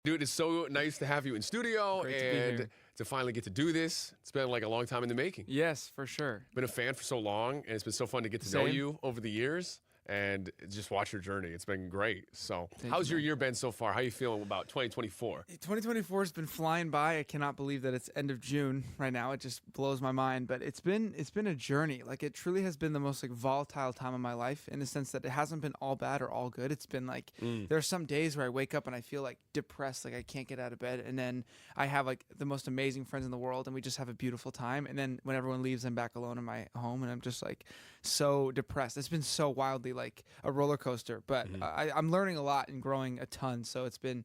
Dude, it's so nice to have you in studio Great to be and here. to finally get to do this. It's been like a long time in the making. Yes, for sure. Been a fan for so long, and it's been so fun to get to know Same. you over the years and just watch your journey. It's been great. So, Thank how's you, your man. year been so far? How you feeling about 2024? 2024 has been flying by. I cannot believe that it's end of June right now. It just blows my mind. But it's been a journey. Like it truly has been the most like volatile time of my life in the sense that it hasn't been all bad or all good. It's been like there are some days where I wake up and I feel like depressed, like I can't get out of bed, and then I have like the most amazing friends in the world, and we just have a beautiful time. And then when everyone leaves, I'm back alone in my home, and I'm just like so depressed. It's been so wildly like a roller coaster, but I'm learning a lot and growing a ton. So it's been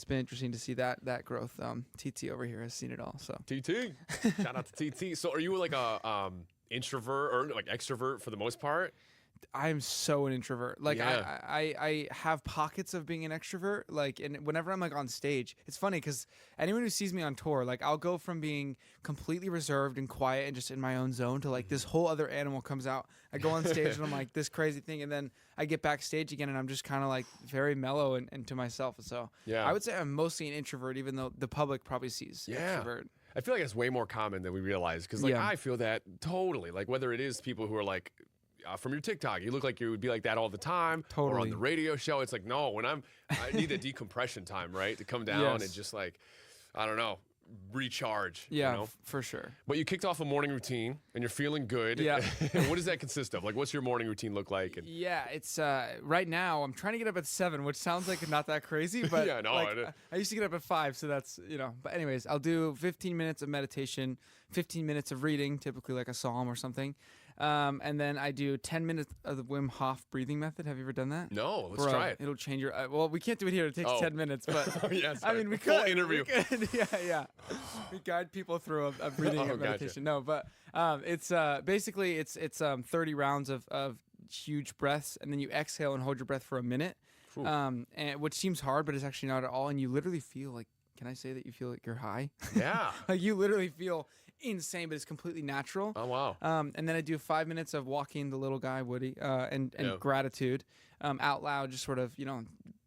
interesting to see that growth. TT over here has seen it all. So TT. Shout out to TT. So, are you like a introvert or like extrovert for the most part? I am so an introvert. Like Yeah. I have pockets of being an extrovert. Like, and whenever I'm like on stage, it's funny because anyone who sees me on tour, like I'll go from being completely reserved and quiet and just in my own zone to like this whole other animal comes out. I go on stage and I'm like this crazy thing, and then I get backstage again and I'm just kind of like very mellow and to myself. So Yeah. I would say I'm mostly an introvert, even though the public probably sees extrovert. I feel like it's way more common than we realize because, like, Yeah. I feel that totally. Like, whether it is people who are like, from your TikTok, you look like you would be like that all the time. Or on Totally. the radio show, it's like, no, I need a decompression time, right? To come down Yes. and just like, I don't know, recharge. Yeah, You know? for sure. But you kicked off a morning routine and you're feeling good. Yeah. What does that consist of? Like, what's your morning routine look like? And Yeah, it's right now I'm trying to get up at 7, which sounds like not that crazy, but Yeah, no, like, it- I used to get up at 5, so that's, but anyways, I'll do 15 minutes of meditation, 15 minutes of reading, typically like a psalm or something. And then I do 10 minutes of the Wim Hof breathing method. Have you ever done that? no, let's Bro, try it. It'll change your well, we can't do it here. It takes Oh. 10 minutes, but Yes, I mean, we full could. interview. We could, yeah. We guide people through a breathing Oh, and gotcha. meditation. No, but it's basically it's 30 rounds of huge breaths, and then you exhale and hold your breath for a minute. And which seems hard, but it's actually not at all. And you literally feel like, can I say that you feel like you're high? Yeah. Like you literally feel insane, but it's completely natural. Oh, wow. And then I do 5 minutes of walking the little guy, Woody, and Yeah. gratitude out loud, just sort of,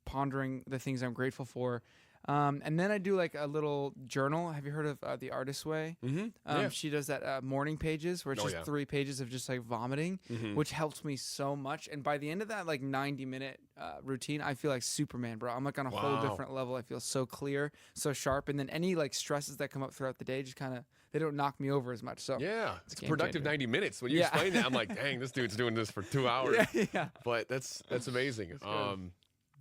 pondering the things I'm grateful for. And then I do like a little journal. Have you heard of The Artist's Way? Mm-hmm. Yeah. She does that morning pages where it's Oh, just yeah. 3 pages of just like vomiting, which helps me so much. And by the end of that like 90-minute routine, I feel like Superman, bro. I'm like on a whole Wow. different level. I feel so clear, so sharp. And then any like stresses that come up throughout the day just kind of, they don't knock me over as much. So Yeah, it's a game productive changer. 90 minutes. When you Yeah. explain that, I'm like, dang, this dude's doing this for 2 hours. yeah. But that's amazing. good.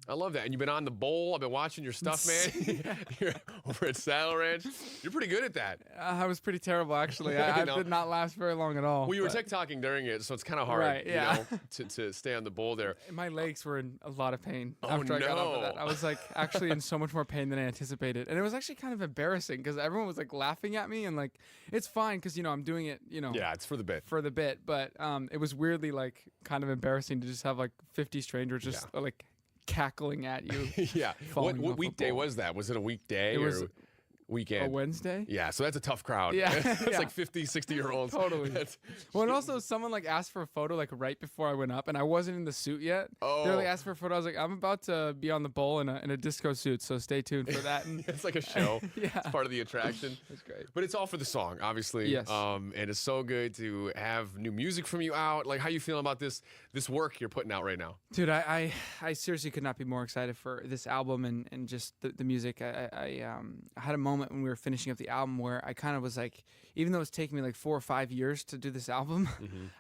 I love that. And you've been on the bowl. I've been watching your stuff, man. You're over at Saddle Ranch. You're pretty good at that. I was pretty terrible, actually. I No. did not last very long at all. Well, you were but TikToking during it, so it's kind of hard, Right, yeah. to stay on the bowl there. my legs were in a lot of pain Oh, after I got off of no. that. I was like actually in so much more pain than I anticipated. And it was actually kind of embarrassing because everyone was like laughing at me and like, it's fine because, I'm doing it, Yeah, it's for the bit. for the bit. But it was weirdly like kind of embarrassing to just have like 50 strangers just like cackling at you. Yeah. Falling off What a weekday bowl. was that? Was it a weekday It or was weekend? A Wednesday? Yeah, so that's a tough crowd. Yeah, It's yeah. like 50, 60-year-olds. Totally. Well, and also someone like asked for a photo like right before I went up, and I wasn't in the suit yet. Oh. They like asked for a photo. I was like, I'm about to be on the bowl in a disco suit, so stay tuned for that. And It's like a show. Yeah. It's part of the attraction. That's great. But it's all for the song, obviously. Yes. And it's so good to have new music from you out. Like, how you feeling about this work you're putting out right now? Dude, I seriously could not be more excited for this album and just the music. I had a moment when we were finishing up the album where I kind of was like, even though it's taken me like 4 or 5 years to do this album,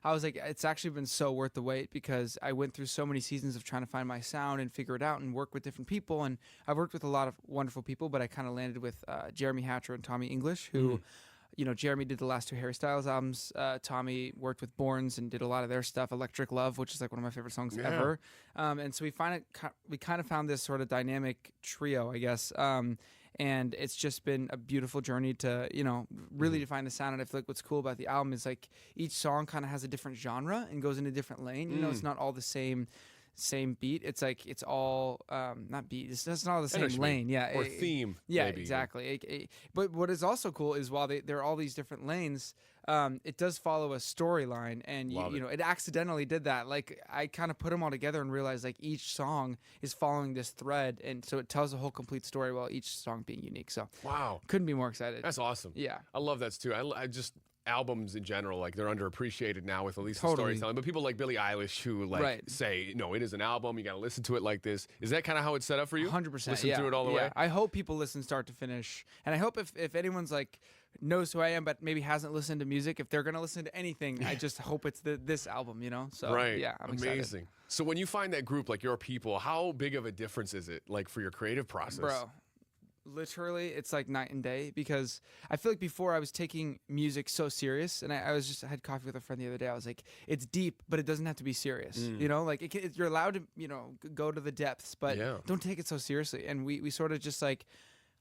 I was like, it's actually been so worth the wait because I went through so many seasons of trying to find my sound and figure it out and work with different people. And I've worked with a lot of wonderful people, but I kind of landed with Jeremy Hatcher and Tommy English, who Jeremy did the last 2 Harry Styles albums. Tommy worked with Borns and did a lot of their stuff. Electric Love, which is like one of my favorite songs ever. And so we kind of found this sort of dynamic trio, I guess. And it's just been a beautiful journey to, really define the sound. And I feel like what's cool about the album is like each song kind of has a different genre and goes in a different lane. It's not all the same same beat. It's like it's all not beat. It's not all the I know same what you mean. lane. Yeah, Or theme. Yeah, maybe. exactly. But what is also cool is while there are all these different lanes, it does follow a storyline, and you know it accidentally did that. Like I kind of put them all together and realized like each song is following this thread, and so it tells a whole complete story while each song being unique. So Wow, couldn't be more excited. that's awesome. Yeah. I love that too. I just albums in general, like they're underappreciated now with at least the Totally. storytelling. But people like Billie Eilish who like Right. say, no, it is an album. You got to listen to it like this. Is that kind of how it's set up for you? 100%. Listen yeah, to it all the yeah. way. I hope people listen start to finish, and I hope if anyone's like knows who I am but maybe hasn't listened to music, if they're gonna listen to anything, I just hope it's this album, you know. So Right. yeah, I'm Amazing. excited. So when you find that group, like your people, how big of a difference is it like for your creative process? Bro, literally it's like night and day, because I feel like before I was taking music so serious, and I had coffee with a friend the other day. I was like, it's deep, but it doesn't have to be serious. You know, like you're allowed to, you know, go to the depths, but don't take it so seriously. And we sort of just like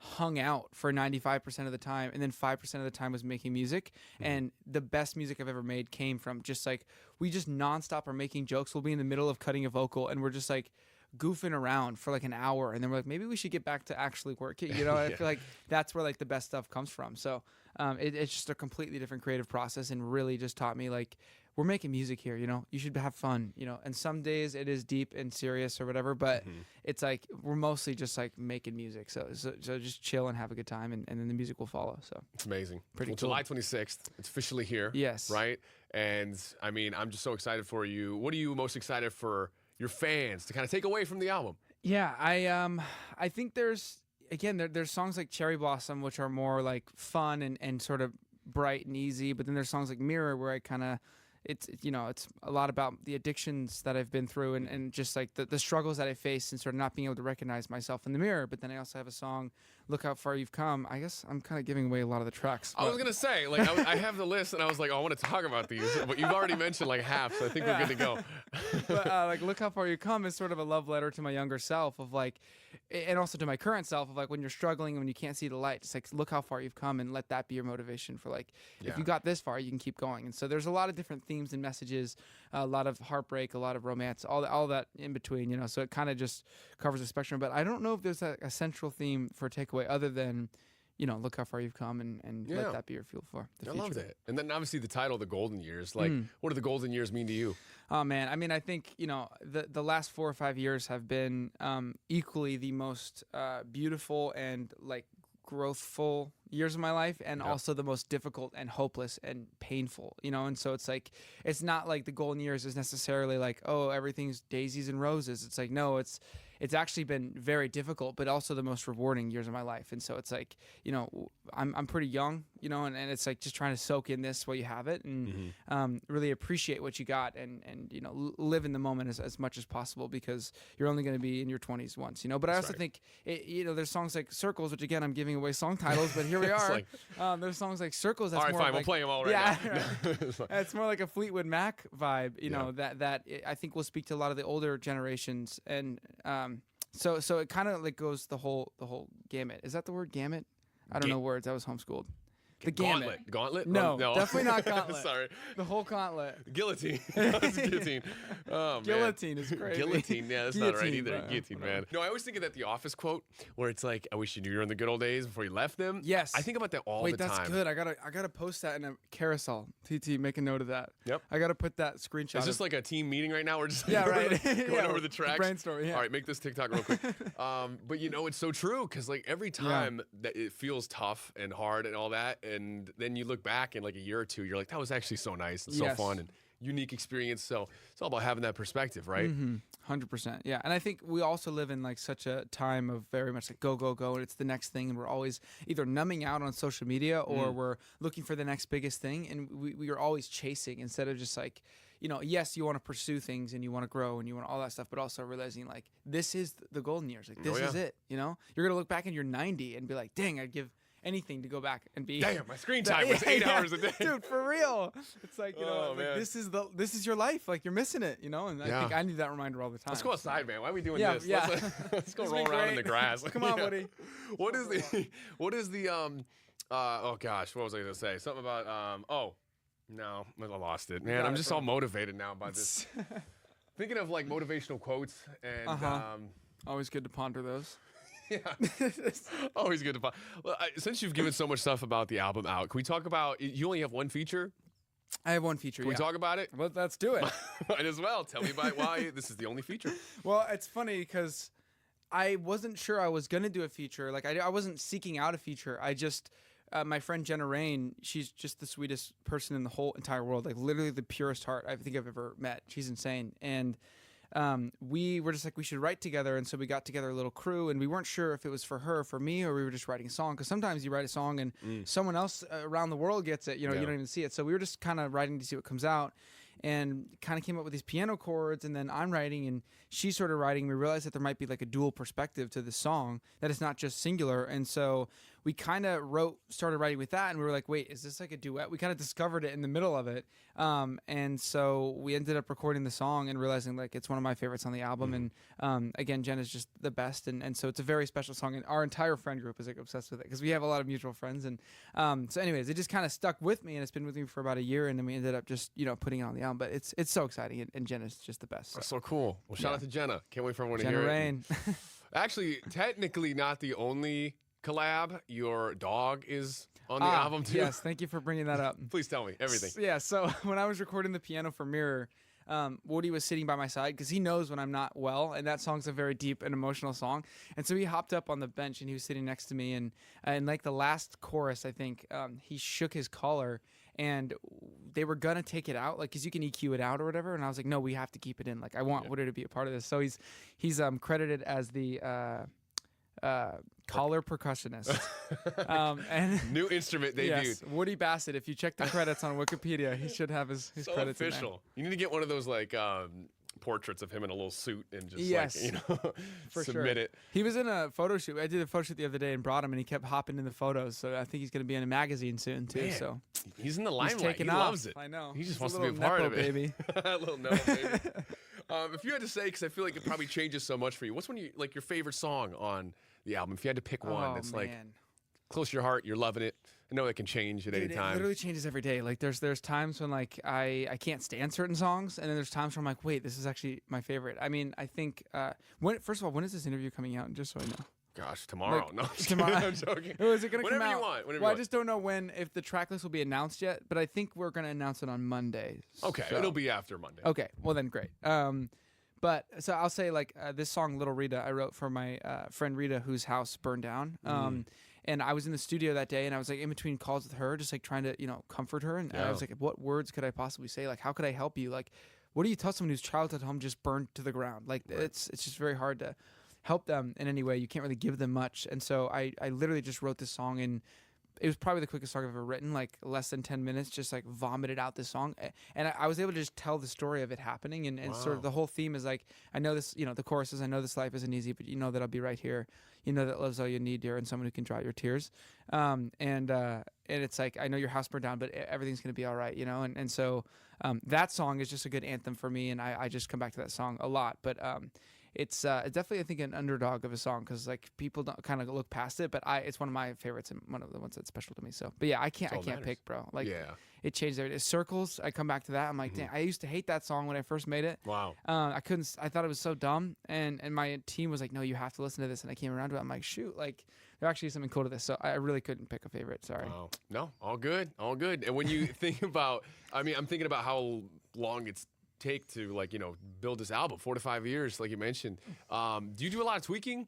hung out for 95% of the time, and then 5% of the time was making music. And the best music I've ever made came from just like, we just nonstop are making jokes. We'll be in the middle of cutting a vocal and we're just like goofing around for like an hour, and then we're like, maybe we should get back to actually working, you know. I feel like that's where like the best stuff comes from. So it's just a completely different creative process, and really just taught me like, we're making music here, you know, you should have fun, you know. And some days it is deep and serious or whatever, but it's like we're mostly just like making music. So just chill and have a good time, and then the music will follow. So It's amazing. Pretty Well, cool. July 26th, it's officially here. Yes. Right? And I mean, I'm just so excited for you. What are you most excited for your fans to kind of take away from the album? Yeah, I think there's songs like Cherry Blossom, which are more like fun and sort of bright and easy, but then there's songs like Mirror, where I kind of it's a lot about the addictions that I've been through, and just like the struggles that I faced, and sort of not being able to recognize myself in the mirror. But then I also have a song, Look How Far You've Come. I guess I'm kind of giving away a lot of the tracks. I was going to say, like, I have the list, and I was like, oh, I want to talk about these. But you've already mentioned like half, so I think we're good to go. But like Look How Far You Come is sort of a love letter to my younger self, of like, and also to my current self, of like, when you're struggling and when you can't see the light, just like look how far you've come, and let that be your motivation for like, if you got this far, you can keep going. And so there's a lot of different themes and messages, a lot of heartbreak, a lot of romance, all that in between, you know. So it kind of just covers the spectrum. But I don't know if there's a central theme for takeaway other than, you know, look how far you've come, and let that be your fuel for the future. I love that. And then obviously the title, The Golden Years. Like, what do the golden years mean to you? Oh man, I mean, I think, you know, the last 4 or 5 years have been equally the most beautiful and like growthful years of my life, and also the most difficult and hopeless and painful, you know. And so it's like, it's not like the golden years is necessarily like, oh, everything's daisies and roses. It's like, no, it's actually been very difficult, but also the most rewarding years of my life. And so it's like, you know, I'm pretty young, you know, and it's like just trying to soak in this while you have it, and really appreciate what you got, and you know, live in the moment as much as possible, because you're only going to be in your 20s once, you know. But I also think, you know, there's songs like Circles, which again, I'm giving away song titles, but here we are. Like, there's songs like Circles. That's all right, more fine, like, we'll play them all right now. It's more like a Fleetwood Mac vibe, you know, that I think will speak to a lot of the older generations. And so it kind of like goes the whole gamut. Is that the word, gamut? I don't know words. I was homeschooled. The gamut. Gauntlet? No, no. definitely not gauntlet. Sorry. The whole gauntlet. Guillotine. Guillotine. Oh, man. Guillotine is crazy. Guillotine, yeah, that's not right Guillotine, either. bro. Guillotine, man. No, I always think of that The Office quote where it's like, I wish you knew you were in the good old days before you left them. Yes. I think about that all Wait, the time. that's good. I gotta post that in a carousel. TT, make a note of that. Yep. I gotta put that screenshot. Is this like a team meeting right now? We're just Yeah, right. going over the tracks. Brainstorm, yeah. All right, make this TikTok real quick. But you know, it's so true, because like every time that it feels tough and hard and all that, and then you look back in like a year or two, you're like, that was actually so nice and so fun and unique experience. So it's all about having that perspective, right? 100%. Yeah. And I think we also live in like such a time of very much like go, go, go, and it's the next thing, and we're always either numbing out on social media, or we're looking for the next biggest thing, and we are always chasing, instead of just like, you know, yes, you want to pursue things and you want to grow and you want all that stuff, but also realizing like, this is the golden years. Like, this is it, you know? You're going to look back and you're 90 and be like, dang, I'd give anything to go back and be. Damn, my screen time was 8 hours a day. Dude, for real. It's like, you know, man. like, this is your life. Like, you're missing it, you know? And I think I need that reminder all the time. Let's go outside, man. Why are we doing Yeah, this? yeah. Let's go This roll has been around in great. the grass. Come on, buddy. What is the oh gosh, what was I gonna say? Something about no, I lost it. Man, I'm just all motivated now by this. Thinking of like motivational quotes and always good to ponder those. Yeah, always good to find. Well, since you've given so much stuff about the album out, can we talk about? You only have one feature. I have one feature. Can we talk about it? Well, let's do it. Might as well. Tell me about why this is the only feature. Well, it's funny because I wasn't sure I was gonna do a feature. Like I wasn't seeking out a feature. I just my friend Jenna Rain, she's just the sweetest person in the whole entire world. Like literally the purest heart I think I've ever met. She's insane. And we were just like, we should write together. And so we got together a little crew, and we weren't sure if it was for her, for me, or we were just writing a song. Because sometimes you write a song and someone else around the world gets it, you know, you don't even see it. So we were just kind of writing to see what comes out, and kind of came up with these piano chords. And then I'm writing and she started writing. We realized that there might be like a dual perspective to the song, that it's not just singular. And so we kind of started writing with that, and we were like, wait, is this like a duet? We kind of discovered it in the middle of it. And so we ended up recording the song and realizing like it's one of my favorites on the album. And again, Jen is just the best. And so it's a very special song, and our entire friend group is like obsessed with it because we have a lot of mutual friends. And so anyways, it just kind of stuck with me, and it's been with me for about a year, and then we ended up just, you know, putting it on the album. But it's so exciting, and Jen is just the best. That's so cool. Well, shout out to Jenna. Can't wait for everyone to Jenna hear Rain. it. Actually, technically not the only collab. Your dog is on the album too. Yes, thank you for bringing that up. Please tell me everything. Yeah, so when I was recording the piano for Mirror, Woody was sitting by my side because he knows when I'm not well, and that song's a very deep and emotional song. And so he hopped up on the bench and he was sitting next to me, and like the last chorus, I think he shook his collar, and they were gonna take it out, like, cause you can EQ it out or whatever. And I was like, no, we have to keep it in. Like, I want Woody to be a part of this. So he's credited as the collar percussionist. And new instrument debuted. Yes, Woody Bassett. If you check the credits on Wikipedia, he should have his so credits official. in You need to get one of those like portraits of him in a little suit and just yes, like, you know, for submit sure. it. He was in a photo shoot. I did a photo shoot the other day and brought him, and he kept hopping in the photos. So I think he's going to be in a magazine soon too. Man, so he's in the he's limelight. He loves it. I know. He just He's wants a to be a little part Nepo of it. baby. A little Nepo baby. If you had to say, because I feel like it probably changes so much for you, what's like your favorite song on the album? If you had to pick one that's like close to your heart, you're loving it. I know it can change at any time. It literally changes every day. Like there's times when like I can't stand certain songs, and then there's times where I'm like, wait, this is actually my favorite. I mean, I think first of all, when is this interview coming out? Just so I know. Gosh, tomorrow. Like, no, tomorrow. I'm joking. Is it going to come out? Whenever you want. Whenever Well, you I just don't know when, if the track list will be announced yet, but I think we're going to announce it on Monday. Okay, so. it'll be after Monday. Okay, well then great. But so I'll say like this song, Little Rita, I wrote for my friend Rita, whose house burned down. And I was in the studio that day, and I was like in between calls with her, just like trying to, you know, comfort her. And I was like, what words could I possibly say? Like, how could I help you? Like, what do you tell someone whose childhood home just burned to the ground? Like, it's just very hard to help them in any way. You can't really give them much. And so I literally just wrote this song, and it was probably the quickest song I've ever written, like less than 10 minutes, just like vomited out this song. And I was able to just tell the story of it happening. And sort of the whole theme is like, I know this, you know, the chorus is, I know this life isn't easy, but you know that I'll be right here. You know that love's all you need, dear, and someone who can dry your tears. And it's like, I know your house burned down, but everything's going to be all right, you know? And so that song is just a good anthem for me. And I just come back to that song a lot. But it's definitely, I think, an underdog of a song, because like people don't kind of look past it, but it's one of my favorites and one of the ones that's special to me. So, but yeah, I can't pick, bro. Like, it changed everything. Circles, I come back to that. I'm like, damn, I used to hate that song when I first made it. Wow. I thought it was so dumb, and my team was like, no, you have to listen to this, and I came around to it. I'm like, shoot, like there actually is something cool to this. So I really couldn't pick a favorite. Sorry. Wow. No, all good, all good. And when you think about, I mean, I'm thinking about how long it's take to, like, you know, build this album, 4 to 5 years, like you mentioned. Do you do a lot of tweaking?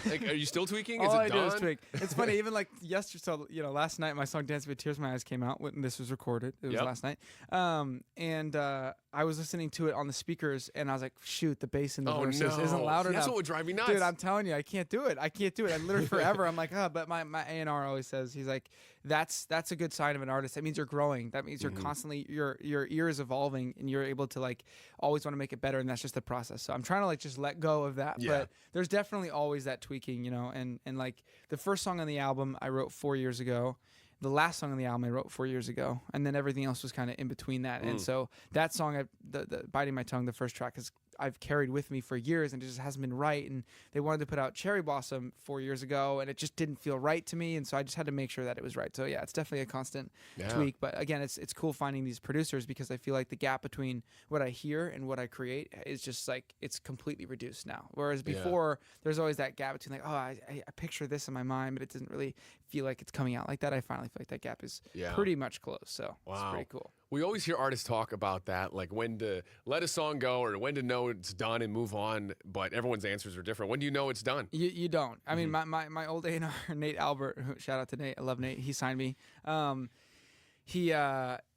Like, are you still tweaking? Is All it I done? do is tweak. It's funny, even like yesterday, so, you know, last night my song Dancing with Tears in My Eyes came out when this was recorded. It was last night. And I was listening to it on the speakers, and I was like, shoot, the bass in the verses isn't loud enough. That's what would drive me nuts. Dude, I'm telling you, I can't do it. I literally forever, I'm like, but my A&R always says, he's like, that's a good sign of an artist. That means you're growing. That means you're constantly, your ear is evolving, and you're able to like always want to make it better, and that's just the process. So I'm trying to like just let go of that. But there's definitely always that tweaking, you know, and like the first song on the album I wrote 4 years ago. The last song on the album I wrote 4 years ago, and then everything else was kind of in between that. And so that song, the Biting My Tongue, the first track, is I've carried with me for years, and it just hasn't been right. And they wanted to put out Cherry Blossom 4 years ago, and it just didn't feel right to me, and so I just had to make sure that it was right. So yeah, it's definitely a constant tweak. But again, it's cool finding these producers, because I feel like the gap between what I hear and what I create is just like it's completely reduced now. Whereas before, there's always that gap between like, oh, I picture this in my mind, but it doesn't really feel like it's coming out like that. I finally feel like that gap is pretty much closed. So it's pretty cool. We always hear artists talk about that, like when to let a song go or when to know it's done and move on, but everyone's answers are different. When do you know it's done? You don't. I mean, my old A&R, Nate Albert, shout out to Nate. I love Nate. He signed me.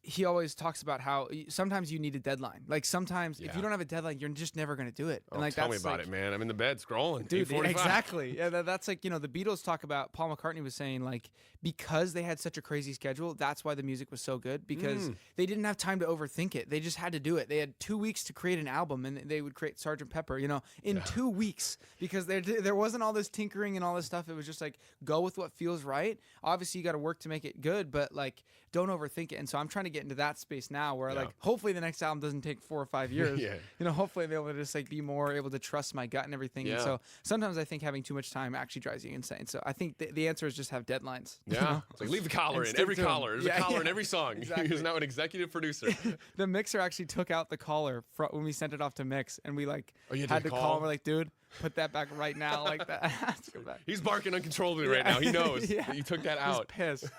He always talks about how sometimes you need a deadline. Like sometimes if you don't have a deadline, you're just never going to do it. And like tell me about it, man. I'm in the bed scrolling. Dude, exactly. Yeah, that's like, the Beatles talk about, Paul McCartney was saying like, because they had such a crazy schedule, that's why the music was so good, because they didn't have time to overthink it. They just had to do it. They had 2 weeks to create an album, and they would create Sgt. Pepper, in 2 weeks, because there wasn't all this tinkering and all this stuff. It was just like, go with what feels right. Obviously you got to work to make it good, but like, don't overthink it. And so I'm trying to get into that space now where like, hopefully the next album doesn't take 4 or 5 years. Hopefully I'll be able to just like be more able to trust my gut and everything. And so sometimes I think having too much time actually drives you insane. So I think the answer is just have deadlines. Yeah. It's like leave the collar in every collar. There's a collar in every song. Exactly. He's now an executive producer. The mixer actually took out the collar when we sent it off to mix, and we like had to call. We're like, dude, put that back right now, like that. Go back. He's barking uncontrollably right now. He knows that you took that out. He's pissed.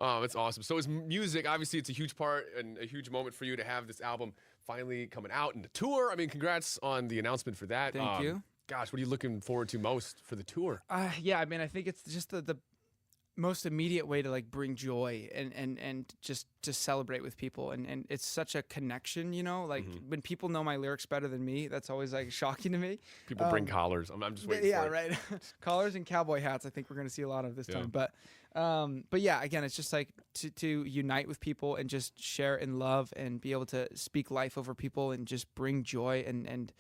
Oh, that's awesome. So is music, obviously it's a huge part and a huge moment for you to have this album finally coming out and the tour. I mean, congrats on the announcement for that. Thank you. Gosh, what are you looking forward to most for the tour? Yeah, I mean, I think it's just the most immediate way to like bring joy and just to celebrate with people, and it's such a connection, like when people know my lyrics better than me, that's always like shocking to me. People bring collars. I'm just waiting for it. Right. Collars and cowboy hats, I think we're going to see a lot of this time. But yeah, again, it's just like to unite with people and just share in love and be able to speak life over people and just bring joy and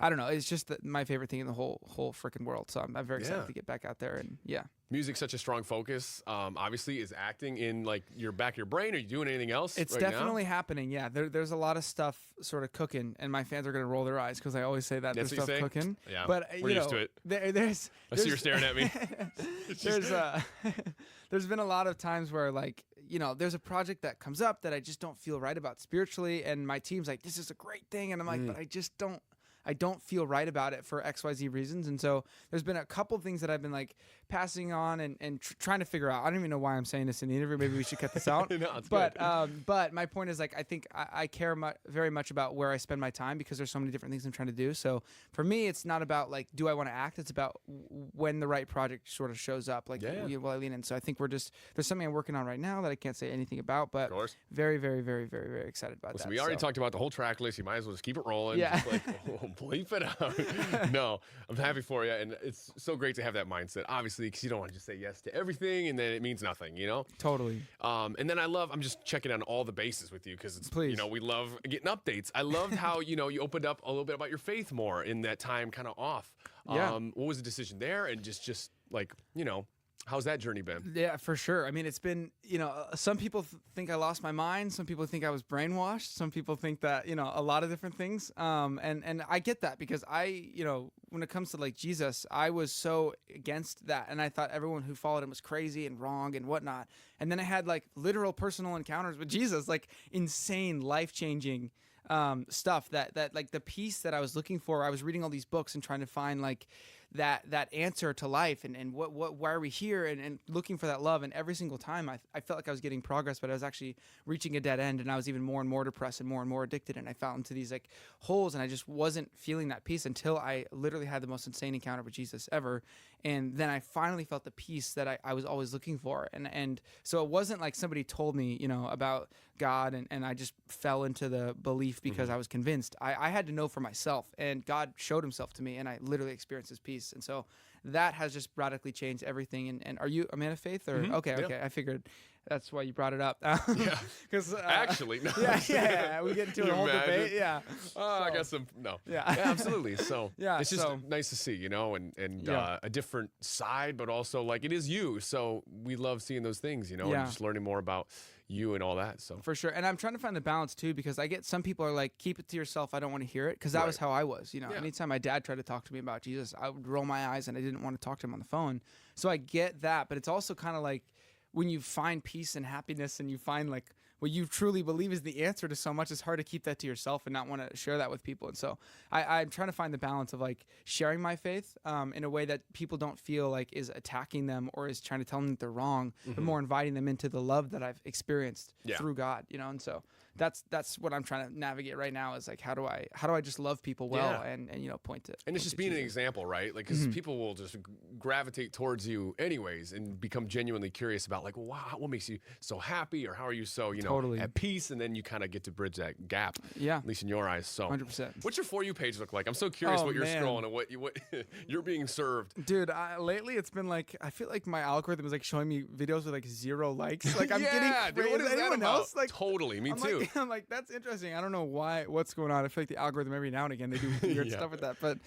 I don't know. It's just my favorite thing in the whole freaking world. So I'm very excited to get back out there and Music's such a strong focus. Obviously, is acting in like your back of your brain? Are you doing anything else? It's right definitely now? happening. Yeah, there's a lot of stuff sort of cooking, and my fans are gonna roll their eyes because I always say that That's there's stuff cooking. Yeah, but we're used to it. I see you're staring at me. There's been a lot of times where like there's a project that comes up that I just don't feel right about spiritually, and my team's like, this is a great thing, and I'm like, but I don't feel right about it for XYZ reasons. And so there's been a couple things that I've been like passing on and trying to figure out. I don't even know why I'm saying this in the interview. Maybe we should cut this out. No, it's but good. But my point is like, I think I care very much about where I spend my time because there's so many different things I'm trying to do. So for me, it's not about like, do I want to act? It's about when the right project sort of shows up. Like, will I lean in? So I think there's something I'm working on right now that I can't say anything about, but very, very, very, very, very excited about that. We already talked about the whole track list. You might as well just keep it rolling. Yeah. Just like, bleep it out. No, I'm happy for you. And it's so great to have that mindset, obviously, because you don't want to just say yes to everything and then it means nothing, Totally. And then I'm just checking on all the bases with you because it's, Please. we love getting updates. I loved how, you opened up a little bit about your faith more in that time kind of off. What was the decision there? And just like, how's that journey been? Yeah, for sure. I mean, it's been, some people think I lost my mind. Some people think I was brainwashed. Some people think that, a lot of different things. And I get that because when it comes to like Jesus, I was so against that. And I thought everyone who followed him was crazy and wrong and whatnot. And then I had like literal personal encounters with Jesus, like insane, life-changing stuff that like the peace that I was looking for. I was reading all these books and trying to find like that answer to life and why are we here and looking for that love. And every single time I felt like I was getting progress, but I was actually reaching a dead end, and I was even more and more depressed and more addicted, and I fell into these like holes, and I just wasn't feeling that peace until I literally had the most insane encounter with Jesus ever. And then I finally felt the peace that I was always looking for. And so it wasn't like somebody told me, about God and I just fell into the belief because I was convinced. I had to know for myself, and God showed himself to me, and I literally experienced his peace. And so that has just radically changed everything. And are you a man of faith or? Okay. I figured. That's why you brought it up. Yeah. Because Actually, no. yeah, we get into a whole debate. Yeah. I got some. No. Yeah. Absolutely. So Yeah, it's just so- nice to see, and Yeah. a different side, but also like it is you. So we love seeing those things, Yeah. and just learning more about you and all that. So For sure. And I'm trying to find the balance too, because I get some people are like, keep it to yourself. I don't want to hear it. Because that was how I was. Yeah. Anytime my dad tried to talk to me about Jesus, I would roll my eyes and I didn't want to talk to him on the phone. So I get that. But it's also kind of like when you find peace and happiness and you find like what you truly believe is the answer to so much, it's hard to keep that to yourself and not want to share that with people. And so I'm trying to find the balance of like sharing my faith in a way that people don't feel like is attacking them or is trying to tell them that they're wrong, but more inviting them into the love that I've experienced through God, and so that's what I'm trying to navigate right now is like, how do I just love people well and point to. And it's just being an example, right? Like, because people will just gravitate towards you anyways and become genuinely curious about like, well, wow, what makes you so happy, or how are you so, Totally. at peace? And then you kind of get to bridge that gap, at least in your eyes. So 100%. What's your For You page look like? I'm so curious what you're man. scrolling and what you're being served. Dude, lately it's been like, I feel like my algorithm is like showing me videos with like 0 likes. Like I'm getting dude, what is that anyone about? else? Like Totally, me too. I'm like, that's interesting. I don't know what's going on. I feel like the algorithm every now and again they do weird stuff with that, but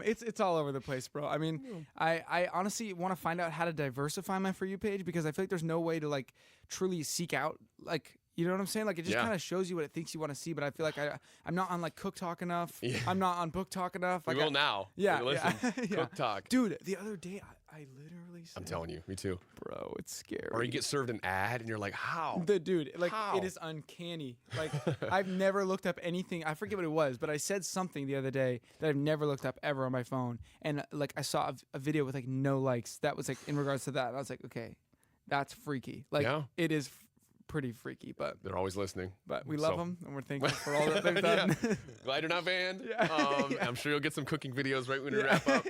it's all over the place, bro. I mean, I honestly want to find out how to diversify my For You page, because I feel like there's no way to like truly seek out like. You know what I'm saying? Like, it just kind of shows you what it thinks you want to see, but I feel like I'm not on like Cook Talk enough. Yeah. I'm not on Book Talk enough. Like, We will now. Yeah, Listen, yeah. Cook Talk. Dude, the other day I literally said, I'm telling you, me too. bro, it's scary. Or you get served an ad and you're like, how? Dude, like, How? it is uncanny. Like, I've never looked up anything. I forget what it was, but I said something the other day that I've never looked up ever on my phone. And like, I saw a video with like no likes. That was like in regards to that. And I was like, okay, that's freaky. Like, it is pretty freaky, but They're always listening. But we love them, and we're thankful for all that they've done. Glad you're not banned. Yeah. I'm sure you'll get some cooking videos right when we wrap up.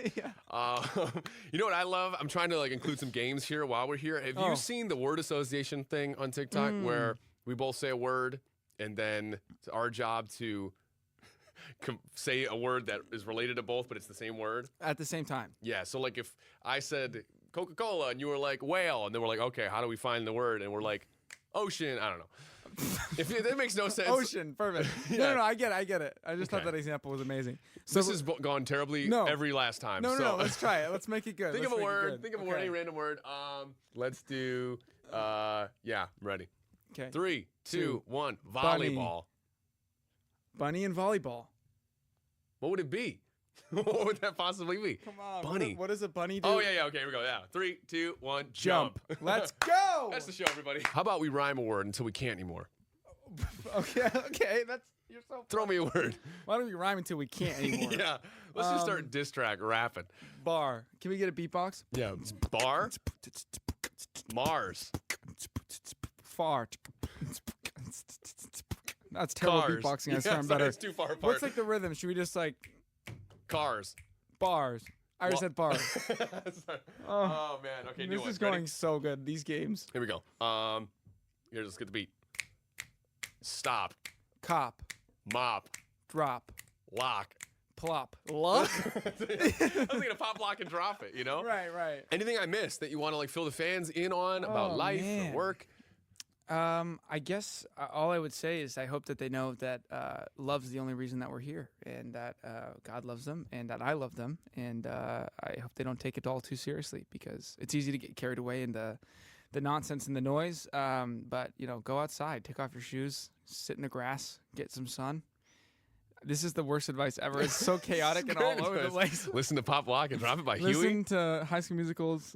You know what I love? I'm trying to like include some games here while we're here. Have you seen the word association thing on TikTok where we both say a word and then it's our job to say a word that is related to both, but it's the same word? At the same time. Yeah. So like if I said Coca-Cola and you were like whale, and then we're like, okay, how do we find the word? And we're like, ocean. I don't know. If that makes no sense. Ocean, perfect. No, I get it. I just thought that example was amazing. So this has gone terribly every last time. No, let's try it. Let's make it good. Think of a word. Think of a word, any random word. Let's do, I'm ready. Okay. 3, 2, 1. Bunny. Volleyball. Bunny and volleyball. What would it be? What would that possibly be? Come on. Bunny. What does a bunny do? Oh, yeah. Okay, here we go. Yeah. 3, 2, 1. Jump. Let's go. That's the show, everybody. How about we rhyme a word until we can't anymore? Okay. You're so funny. Throw me a word. Why don't we rhyme until we can't anymore? Yeah. Let's just start diss track rapping. Bar. Can we get a beatbox? Yeah. Bar. Mars. Far. That's terrible Cars. beatboxing. I sound better. It's too far apart. What's like the rhythm? Should we just like Cars. bars? I already said bars. Oh man. Okay, This is going so good. These games. Here we go. Here, let's get the beat. Stop. Cop. Mop. Drop. Lock. Plop. Luck? I was thinking of pop, lock, and drop it, Right. Anything I missed that you want to like fill the fans in on about life man. or work? I guess all I would say is I hope that they know that love's the only reason that we're here, and that God loves them, and that I love them, and I hope they don't take it all too seriously, because it's easy to get carried away in the nonsense and the noise. But go outside, take off your shoes, sit in the grass, get some sun. This is the worst advice ever. It's so chaotic and all over the place. Listen to Pop, Lock, and Drop It by Huey. Listen to High School Musical's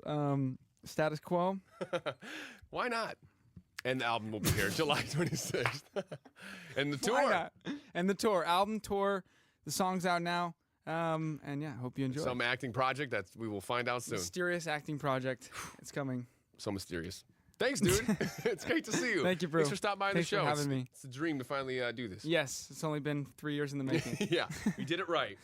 Status Quo. Why not? And the album will be here July 26th. And the tour. Why not? And the tour. Album tour. The song's out now. And yeah, hope you enjoy. Some acting project that we will find out soon. Mysterious acting project. It's coming. So mysterious. Thanks, dude. It's great to see you. Thank you, bro. Thanks for stopping by the show. Thanks for having me. It's a dream to finally do this. Yes, it's only been 3 years in the making. Yeah, we did it right.